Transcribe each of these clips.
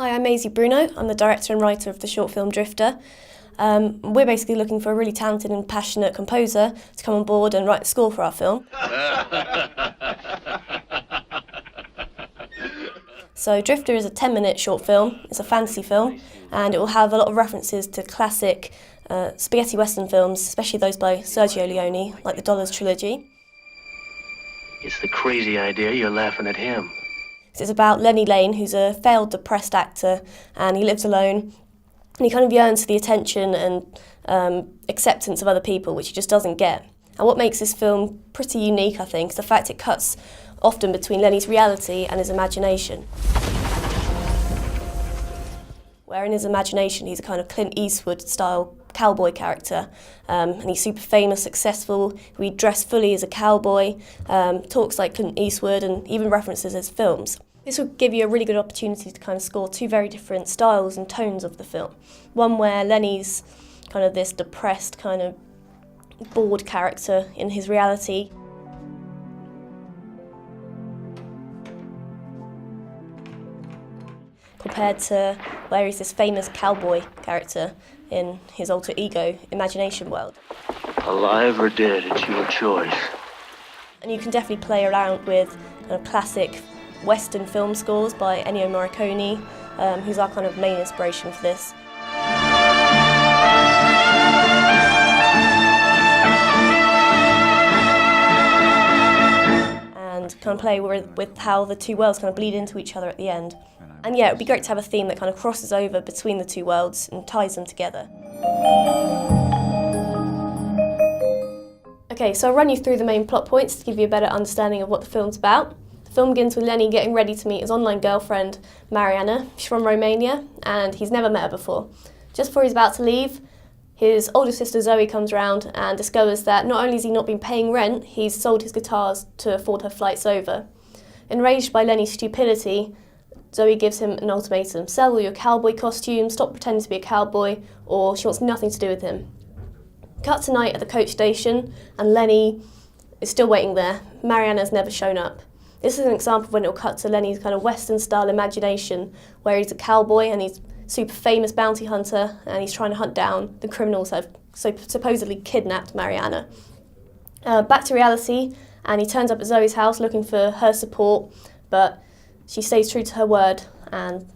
Hi, I'm Maisie Bruno. I'm the director and writer of the short film Drifter. We're basically looking for a really talented and passionate composer to come on board and write the score for our film. So Drifter is a 10-minute short film. It's a fantasy film, and it will have a lot of references to classic spaghetti western films, especially those by Sergio Leone, like the Dollars trilogy. It's the crazy idea you're laughing at him. It's about Lenny Lane, who's a failed depressed actor, and he lives alone, and he kind of yearns for the attention and acceptance of other people, which he just doesn't get. And what makes this film pretty unique, I think, is the fact it cuts often between Lenny's reality and his imagination. Where in his imagination he's a kind of Clint Eastwood-style cowboy character, and he's super famous, successful, he dressed fully as a cowboy, talks like Clint Eastwood, and even references his films. This will give you a really good opportunity to kind of score two very different styles and tones of the film. One where Lenny's kind of this depressed, kind of bored character in his reality, compared to where he's this famous cowboy character in his alter ego imagination world. Alive or dead, it's your choice. And you can definitely play around with kind of classic Western film scores by Ennio Morricone, who's our kind of main inspiration for this. And kind of play with how the two worlds kind of bleed into each other at the end. And yeah, it would be great to have a theme that kind of crosses over between the two worlds and ties them together. Okay, so I'll run you through the main plot points to give you a better understanding of what the film's about. The film begins with Lenny getting ready to meet his online girlfriend, Mariana. She's from Romania, and he's never met her before. Just before he's about to leave, his older sister Zoe comes round and discovers that not only has he not been paying rent, he's sold his guitars to afford her flights over. Enraged by Lenny's stupidity, Zoe gives him an ultimatum: sell all your cowboy costumes, stop pretending to be a cowboy, or she wants nothing to do with him. Cut to night at the coach station, and Lenny is still waiting there. Mariana's never shown up. This is an example of when it'll cut to Lenny's kind of Western-style imagination, where he's a cowboy and he's super famous bounty hunter, and he's trying to hunt down the criminals that have supposedly kidnapped Mariana. Back to reality, and he turns up at Zoe's house looking for her support, but she stays true to her word and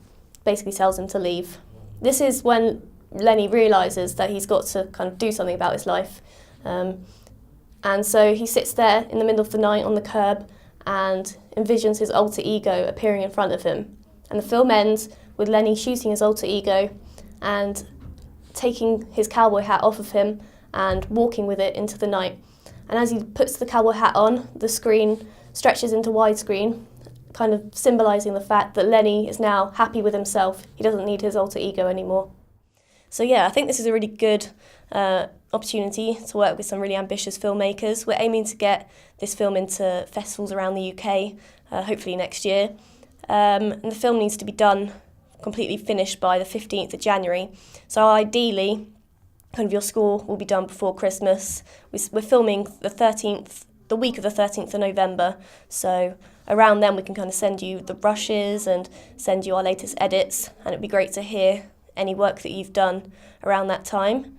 basically tells him to leave. This is when Lenny realises that he's got to kind of do something about his life. And so he sits there in the middle of the night on the curb and envisions his alter ego appearing in front of him. And the film ends with Lenny shooting his alter ego and taking his cowboy hat off of him and walking with it into the night. And as he puts the cowboy hat on, the screen stretches into widescreen, kind of symbolising the fact that Lenny is now happy with himself. He doesn't need his alter ego anymore. So yeah, I think this is a really good opportunity to work with some really ambitious filmmakers. We're aiming to get this film into festivals around the UK, hopefully next year. And the film needs to be done, completely finished by the 15th of January. So ideally, kind of your score will be done before Christmas. We're filming the week of the 13th of November, so around then we can kind of send you the brushes and send you our latest edits, and it'd be great to hear any work that you've done around that time.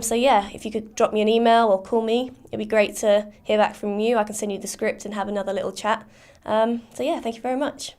So yeah, if you could drop me an email or call me, it'd be great to hear back from you. I can send you the script and have another little chat. So yeah, thank you very much.